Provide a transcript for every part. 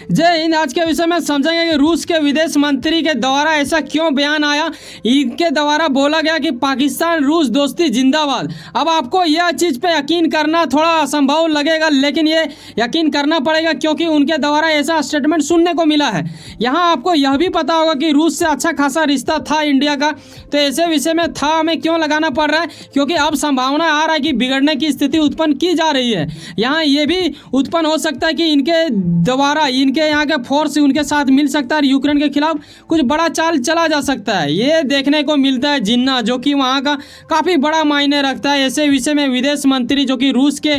जय हिंद। आज के विषय में समझेंगे कि रूस के विदेश मंत्री के द्वारा ऐसा क्यों बयान आया। इनके द्वारा बोला गया कि पाकिस्तान रूस दोस्ती जिंदाबाद। अब आपको यह चीज़ पे यकीन करना थोड़ा असंभव लगेगा, लेकिन ये यकीन करना पड़ेगा क्योंकि उनके द्वारा ऐसा स्टेटमेंट सुनने को मिला है। यहाँ आपको यह भी पता होगा कि रूस से अच्छा खासा रिश्ता था इंडिया का, तो ऐसे विषय में था हमें क्यों लगाना पड़ रहा है, क्योंकि अब संभावना आ रहा है कि बिगड़ने की स्थिति उत्पन्न की जा रही है। यहाँ ये भी उत्पन्न हो सकता है कि इनके द्वारा इनके यहाँ के फोर्स उनके साथ मिल सकता है, यूक्रेन के खिलाफ कुछ बड़ा चाल चला जा सकता है। ये देखने को मिलता है जिन्ना, जो कि वहाँ का काफ़ी बड़ा मायने रखता है। ऐसे विषय में विदेश मंत्री जो कि रूस के,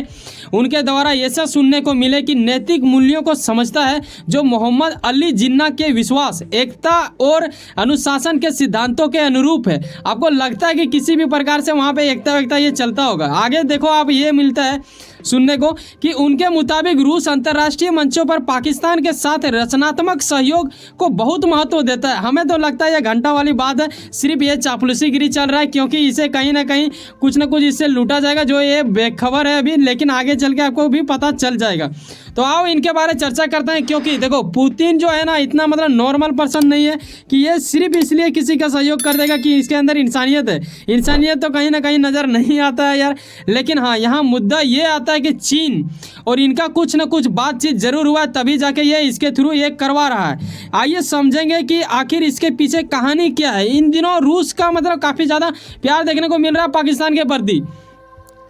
उनके द्वारा ऐसा सुनने को मिले कि नैतिक मूल्यों को समझता है जो मोहम्मद अली जिन्ना के विश्वास, एकता और अनुशासन के सिद्धांतों के अनुरूप है। आपको लगता है कि किसी भी प्रकार से वहाँ पे एकता वेकता ये चलता होगा। आगे देखो आप, ये मिलता है सुनने को कि उनके मुताबिक रूस अंतर्राष्ट्रीय मंचों पर पाकिस्तान के साथ रचनात्मक सहयोग को बहुत महत्व देता है। हमें तो लगता है ये घंटा वाली बात है, सिर्फ ये चापलूसीगिरी चल रहा है, क्योंकि इसे कहीं ना कहीं कुछ ना कुछ इससे लूटा जाएगा, जो ये बेखबर है अभी, लेकिन आगे चल के आपको भी पता चल जाएगा। तो आओ इनके बारे में चर्चा करते हैं, क्योंकि देखो पुतिन जो है ना, इतना मतलब नॉर्मल पर्सन नहीं है कि ये सिर्फ इसलिए किसी का सहयोग कर देगा कि इसके अंदर इंसानियत है। इंसानियत तो कहीं ना कहीं नज़र नहीं आता है यार। लेकिन हाँ, यहाँ मुद्दा ये आता है कि चीन और इनका कुछ ना कुछ बातचीत जरूर हुआ है, तभी जाके ये इसके थ्रू ये करवा रहा है। आइए समझेंगे कि आखिर इसके पीछे कहानी क्या है। इन दिनों रूस का मतलब काफ़ी ज़्यादा प्यार देखने को मिल रहा है पाकिस्तान के प्रति।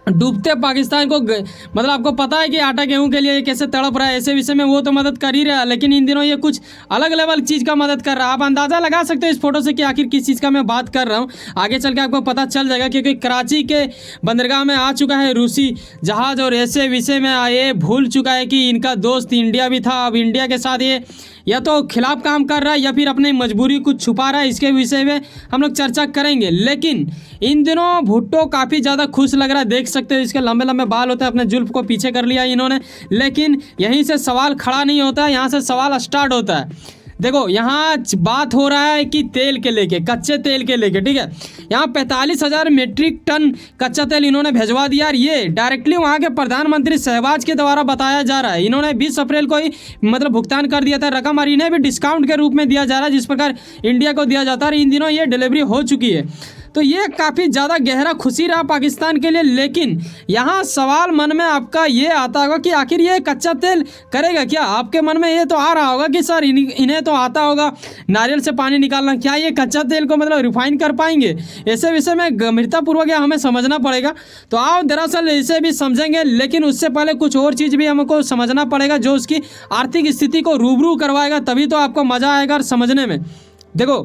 डूबते पाकिस्तान को मतलब आपको पता है कि आटा गेहूं के लिए ये कैसे तड़प रहा है। ऐसे विषय में वो तो मदद कर ही रहा है, लेकिन इन दिनों ये कुछ अलग लेवल चीज़ का मदद कर रहा है। आप अंदाज़ा लगा सकते हो इस फोटो से कि आखिर किस चीज़ का मैं बात कर रहा हूँ। आगे चल के आपको पता चल जाएगा, क्योंकि कराची के बंदरगाह में आ चुका है रूसी जहाज़, और ऐसे विषय में ये भूल चुका है कि इनका दोस्त इंडिया भी था। अब इंडिया के साथ ये या तो खिलाफ काम कर रहा है या फिर अपनी मजबूरी कुछ छुपा रहा है। इसके विषय में हम लोग चर्चा करेंगे। लेकिन इन दिनों भुट्टो काफ़ी ज़्यादा खुश लग रहा है, देख सकते हो इसके लंबे लंबे बाल होते हैं, अपने जुल्फ को पीछे कर लिया इन्होंने। लेकिन यहीं से सवाल खड़ा नहीं होता है, यहाँ से सवाल स्टार्ट होता है। देखो यहाँ बात हो रहा है कि तेल के लेके, कच्चे तेल के लेके, ठीक है। यहाँ 45,000 मीट्रिक टन कच्चा तेल इन्होंने भेजवा दिया, और ये डायरेक्टली वहाँ के प्रधानमंत्री शहबाज के द्वारा बताया जा रहा है। इन्होंने 20 अप्रैल को ही मतलब भुगतान कर दिया था रकम, और इन्हें भी डिस्काउंट के रूप में दिया जा रहा है, जिस प्रकार इंडिया को दिया जाता है। और इन दिनों ये डिलीवरी हो चुकी है, तो ये काफ़ी ज़्यादा गहरा खुशी रहा पाकिस्तान के लिए। लेकिन यहाँ सवाल मन में आपका ये आता होगा कि आखिर ये कच्चा तेल करेगा क्या। आपके मन में ये तो आ रहा होगा कि सर इन्हें तो आता होगा नारियल से पानी निकालना, क्या ये कच्चा तेल को मतलब रिफाइन कर पाएंगे। ऐसे विषय में गंभीरतापूर्वक हमें समझना पड़ेगा। तो आओ दरअसल इसे भी समझेंगे, लेकिन उससे पहले कुछ और चीज़ भी हमको समझना पड़ेगा जो उसकी आर्थिक स्थिति को रूबरू करवाएगा, तभी तो आपको मज़ा आएगा और समझने में। देखो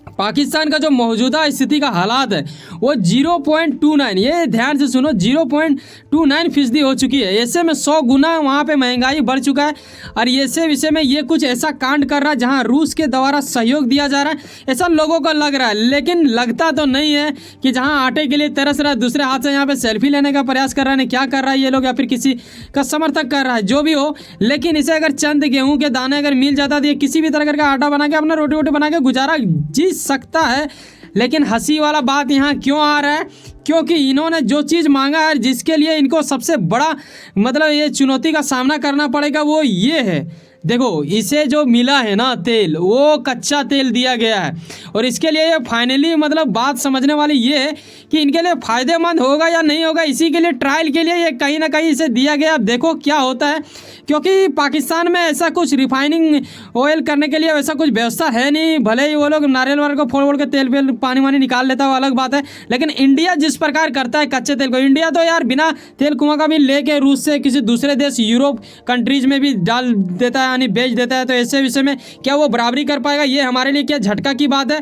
पाकिस्तान का जो मौजूदा स्थिति का हालात है वो 0.29, ये ध्यान से सुनो, 0.29% हो चुकी है। ऐसे में 100 गुना वहाँ पे महंगाई बढ़ चुका है। और ऐसे विषय में ये कुछ ऐसा कांड कर रहा है जहाँ रूस के द्वारा सहयोग दिया जा रहा है, ऐसा लोगों को लग रहा है। लेकिन लगता तो नहीं है कि जहाँ आटे के लिए तरस रहा है, दूसरे हाथ से यहाँ पे सेल्फी लेने का प्रयास कर रहा है, क्या कर रहा है ये लोग, या फिर किसी का समर्थक कर रहा है, जो भी हो। लेकिन इसे अगर चंद गेहूँ के दाने अगर मिल जाता तो ये किसी भी तरह का आटा बना के अपना रोटी वोटी बना के गुजारा जी सकता है। लेकिन हंसी वाला बात यहाँ क्यों आ रहा है, क्योंकि इन्होंने जो चीज़ मांगा है, जिसके लिए इनको सबसे बड़ा मतलब ये चुनौती का सामना करना पड़ेगा, वो ये है। देखो इसे जो मिला है ना तेल, वो कच्चा तेल दिया गया है, और इसके लिए ये फाइनली मतलब बात समझने वाली ये है कि इनके लिए फ़ायदेमंद होगा या नहीं होगा। इसी के लिए ट्रायल के लिए ये कहीं ना कहीं इसे दिया गया। अब देखो क्या होता है, क्योंकि पाकिस्तान में ऐसा कुछ रिफाइनिंग ऑयल करने के लिए वैसा कुछ व्यवस्था है नहीं। भले ही वो लोग नारियल वाले को फोड़ के तेल पे पानी वानी निकाल लेता है, वो अलग बात है। लेकिन इंडिया जिस प्रकार करता है कच्चे तेल को, इंडिया तो यार बिना तेल कुआं का भी लेके रूस से किसी दूसरे देश यूरोप कंट्रीज में भी डाल देता है, यानी बेच देता है। तो ऐसे विषय में क्या वो बराबरी कर पाएगा, ये हमारे लिए क्या झटका की बात है।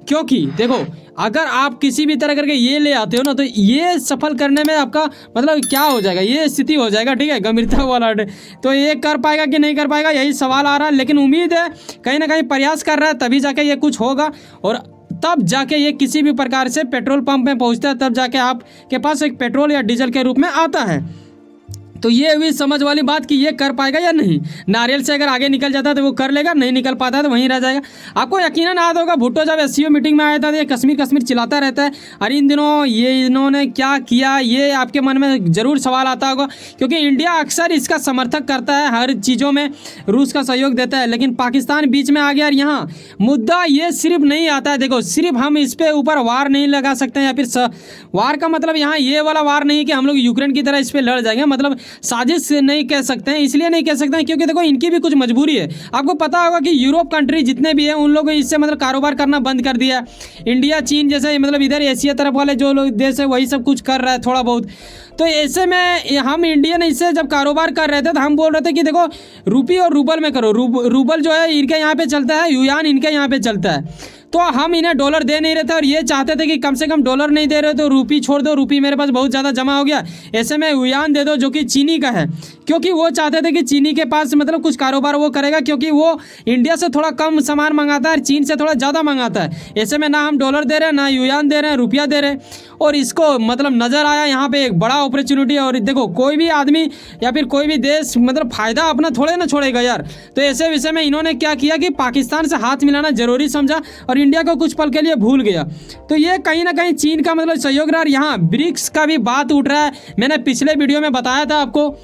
क्योंकि देखो अगर आप किसी भी तरह करके ये ले आते हो ना, तो ये सफल करने में आपका मतलब क्या हो जाएगा, ये स्थिति हो जाएगा, ठीक है, गंभीरता वाला। तो ये कर पाएगा कि नहीं कर पाएगा, यही सवाल आ रहा है। लेकिन उम्मीद है कहीं ना कहीं प्रयास कर रहा है, तभी जाके ये कुछ होगा, और तब जाके ये किसी भी प्रकार से पेट्रोल पंप में पहुंचता है, तब जाके आपके पास एक पेट्रोल या डीजल के रूप में आता है। तो ये हुई समझ वाली बात कि ये कर पाएगा या नहीं। नारियल से अगर आगे निकल जाता है तो वो कर लेगा, नहीं निकल पाता है तो वहीं रह जाएगा। आपको यकीनन याद होगा भुट्टो जब एससीओ मीटिंग में आया था तो ये कश्मीर कश्मीर चिल्लाता रहता है। अरे इन दिनों ये इन्होंने क्या किया, ये आपके मन में ज़रूर सवाल आता होगा, क्योंकि इंडिया अक्सर इसका समर्थक करता है, हर चीज़ों में रूस का सहयोग देता है, लेकिन पाकिस्तान बीच में आ गया। और यहाँ मुद्दा ये सिर्फ नहीं आता है, देखो सिर्फ हम इस पर ऊपर वार नहीं लगा सकते हैं, या फिर वार का मतलब यहाँ ये वाला वार नहीं है कि हम लोग यूक्रेन की तरह इस पर लड़ जाएंगे, मतलब साजिश नहीं कह सकते हैं। इसलिए नहीं कह सकते हैं क्योंकि देखो इनकी भी कुछ मजबूरी है। आपको पता होगा कि यूरोप कंट्री जितने भी हैं उन लोग इससे मतलब कारोबार करना बंद कर दिया है। इंडिया चीन जैसे मतलब इधर एशिया तरफ वाले जो लोग देश है वही सब कुछ कर रहा है थोड़ा बहुत। तो ऐसे में हम इंडियन इससे जब कारोबार कर रहे थे तो हम बोल रहे थे कि देखो रुपये और रूबल में करो, रूबल जो है इनके यहाँ पे चलता है, युआन इनके यहाँ पे चलता है, तो हम इन्हें डॉलर दे नहीं रहे थे और ये चाहते थे कि कम से कम डॉलर नहीं दे रहे तो रूपी छोड़ दो, रूपी मेरे पास बहुत ज़्यादा जमा हो गया, ऐसे में युआन दे दो जो कि चीनी का है, क्योंकि वो चाहते थे कि चीनी के पास मतलब कुछ कारोबार वो करेगा, क्योंकि वो इंडिया से थोड़ा कम सामान मंगाता है और चीन से थोड़ा ज़्यादा मंगाता है। ऐसे में ना हम डॉलर दे रहे हैं ना युआन दे रहे हैं, रुपया दे रहे हैं, और इसको मतलब नज़र आया यहाँ पे एक बड़ा अपॉर्चुनिटी। और देखो कोई भी आदमी या फिर कोई भी देश मतलब फ़ायदा अपना थोड़े ना छोड़ेगा यार। तो ऐसे विषय में इन्होंने क्या किया कि पाकिस्तान से हाथ मिलाना ज़रूरी समझा और इंडिया को कुछ पल के लिए भूल गया। तो ये कहीं ना कहीं चीन का मतलब सहयोग रहा। और यहाँ ब्रिक्स का भी बात उठ रहा है। मैंने पिछले वीडियो में बताया था आपको,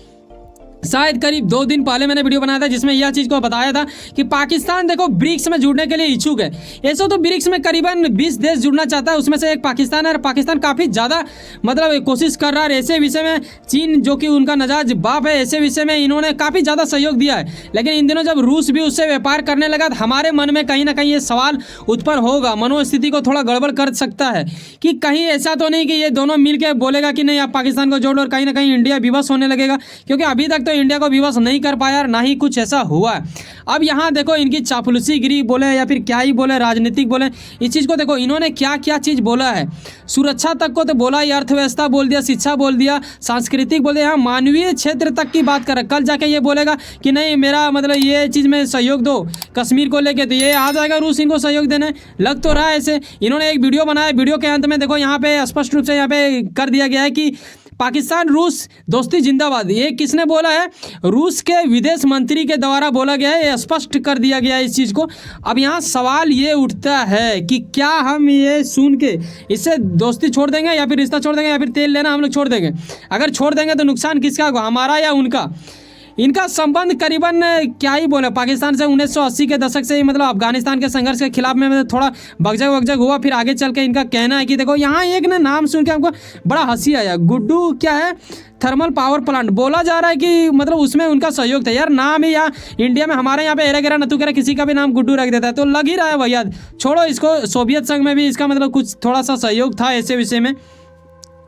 शायद करीब 2 दिन पहले मैंने वीडियो बनाया था जिसमें यह चीज़ को बताया था कि पाकिस्तान देखो ब्रिक्स में जुड़ने के लिए इच्छुक है। ऐसा तो ब्रिक्स में करीबन 20 देश जुड़ना चाहता है, उसमें से एक पाकिस्तान है और पाकिस्तान काफ़ी ज़्यादा मतलब कोशिश कर रहा है। ऐसे विषय में चीन जो कि उनका नजाज बाप है, ऐसे विषय में इन्होंने काफ़ी ज़्यादा सहयोग दिया है। लेकिन इन दिनों जब रूस भी उससे व्यापार करने लगा तो हमारे मन में कहीं ना कहीं ये सवाल उत्पन्न होगा, मनोस्थिति को थोड़ा गड़बड़ कर सकता है कि कहीं ऐसा तो नहीं कि ये दोनों मिल के बोलेगा कि नहीं आप पाकिस्तान को जोड़, और कहीं ना कहीं इंडिया विवश होने लगेगा, क्योंकि अभी तक तो इंडिया को विवश नहीं कर पाया और ना ही कुछ ऐसा हुआ है। अब यहाँ देखो इनकी चापलूसीगिरी बोले या फिर क्या ही बोले, राजनीतिक बोले, इस चीज़ को देखो इन्होंने क्या क्या चीज़ बोला है। सुरक्षा तक को तो बोला ही, अर्थव्यवस्था बोल दिया, शिक्षा बोल दिया, सांस्कृतिक बोल दिया, यहाँ मानवीय क्षेत्र तक की बात कर। कल जाके ये बोलेगा कि नहीं मेरा मतलब ये चीज़ में सहयोग दो कश्मीर को लेके, तो ये आ जाएगा रूस इनको सहयोग देने, लग तो रहा है ऐसे। इन्होंने एक वीडियो बनाया, वीडियो के अंत में देखो यहाँ पे स्पष्ट रूप से यहाँ पे कर दिया गया है कि पाकिस्तान रूस दोस्ती जिंदाबाद। ये किसने बोला है? रूस के विदेश मंत्री के द्वारा बोला गया है, ये स्पष्ट कर दिया गया है इस चीज़ को। अब यहाँ सवाल ये उठता है कि क्या हम ये सुन के इससे दोस्ती छोड़ देंगे या फिर रिश्ता छोड़ देंगे या फिर तेल लेना हम लोग छोड़ देंगे? अगर छोड़ देंगे तो नुकसान किसका होगा, हमारा या उनका? इनका संबंध करीबन क्या ही बोले पाकिस्तान से 1980 के दशक से ही मतलब अफगानिस्तान के संघर्ष के खिलाफ में मतलब थोड़ा बगजग वगजग हुआ। फिर आगे चल के इनका कहना है कि देखो यहाँ एक ना नाम सुन के हमको बड़ा हंसी आया, गुड्डू क्या है थर्मल पावर प्लांट बोला जा रहा है कि मतलब उसमें उनका सहयोग था। यार नाम ही यहाँ इंडिया में हमारे यहाँ पे एरा गेरा नतू गेरा किसी का भी नाम गुड्डू रख देता है तो लग ही रहा है भैया। छोड़ो इसको, सोवियत संघ में भी इसका मतलब कुछ थोड़ा सा सहयोग था ऐसे विषय में,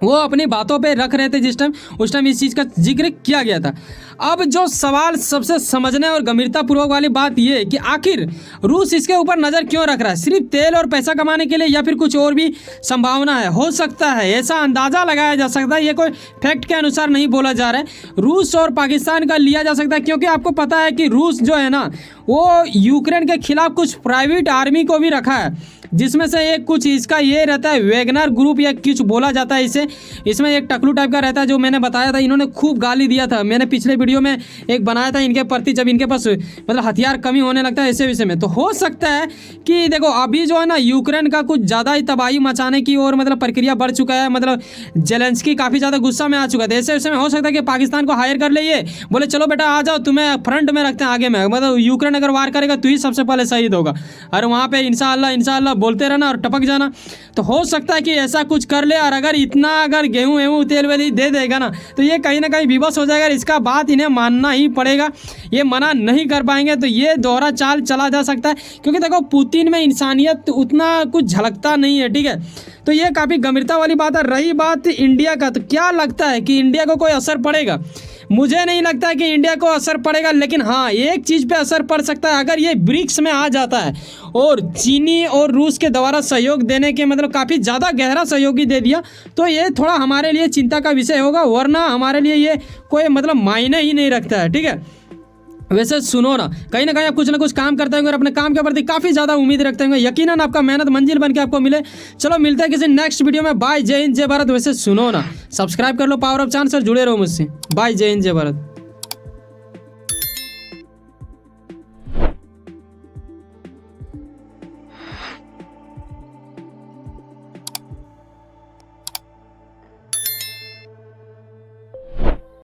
वो अपनी बातों पे रख रहे थे जिस टाइम, उस टाइम इस चीज़ का जिक्र किया गया था। अब जो सवाल सबसे समझने और गंभीरतापूर्वक वाली बात ये है कि आखिर रूस इसके ऊपर नज़र क्यों रख रहा है? सिर्फ तेल और पैसा कमाने के लिए या फिर कुछ और भी संभावना है? हो सकता है, ऐसा अंदाज़ा लगाया जा सकता है, ये कोई फैक्ट के अनुसार नहीं बोला जा रहा है। रूस और पाकिस्तान का लिया जा सकता है क्योंकि आपको पता है कि रूस जो है ना वो यूक्रेन के खिलाफ कुछ प्राइवेट आर्मी को भी रखा है, जिसमें से एक कुछ इसका ये रहता है वेगनर ग्रुप या कुछ बोला जाता है इसे। इसमें एक टकलू टाइप का रहता है जो मैंने बताया था, इन्होंने खूब गाली दिया था, मैंने पिछले वीडियो में एक बनाया था इनके प्रति, जब इनके पास मतलब हथियार कमी होने लगता है ऐसे विषय में। तो हो सकता है कि देखो अभी जो है ना यूक्रेन का कुछ ज़्यादा ही तबाही मचाने की और मतलब प्रक्रिया बढ़ चुका है, मतलब जेलेंस्की काफ़ी ज़्यादा गुस्सा में आ चुका है। ऐसे विषय में हो सकता है कि पाकिस्तान को हायर कर ले, ये बोले चलो बेटा आ जाओ तुम्हें फ्रंट में रखते हैं आगे में, मतलब यूक्रेन अगर वार करेगा तो ही सबसे पहले शहीद होगा और वहाँ पर इंशाअल्लाह बोलते रहना और टपक जाना। तो हो सकता है कि ऐसा कुछ कर ले, और अगर इतना अगर गेहूँ वेहूँ तेल वेल दे देगा ना तो ये कहीं ना कहीं विवश हो जाएगा। इसका बात इन्हें मानना ही पड़ेगा, ये मना नहीं कर पाएंगे। तो ये दोहरा चाल चला जा सकता है क्योंकि देखो पुतिन में इंसानियत उतना कुछ झलकता नहीं है, ठीक है। तो ये काफ़ी गंभीरता वाली बात है। रही बात इंडिया का, तो क्या लगता है कि इंडिया को कोई असर पड़ेगा? मुझे नहीं लगता है कि इंडिया को असर पड़ेगा, लेकिन हाँ एक चीज़ पे असर पड़ सकता है। अगर ये ब्रिक्स में आ जाता है और चीनी और रूस के द्वारा सहयोग देने के मतलब काफ़ी ज़्यादा गहरा सहयोग ही दे दिया तो ये थोड़ा हमारे लिए चिंता का विषय होगा, वरना हमारे लिए ये कोई मतलब मायने ही नहीं रखता है, ठीक है। वैसे सुनो ना कहीं आप कुछ ना कुछ काम करते होंगे और अपने काम के प्रति काफ़ी ज़्यादा उम्मीद रखते होंगे, यकीनन आपका मेहनत मंजिल बन के आपको मिले। चलो मिलते हैं किसी नेक्स्ट वीडियो में। बाय, जय हिंद, जय भारत। वैसे सुनो ना, सब्सक्राइब कर लो पावर ऑफ चांस और जुड़े रहो मुझसे। बाय, जय हिंद, जय भारत।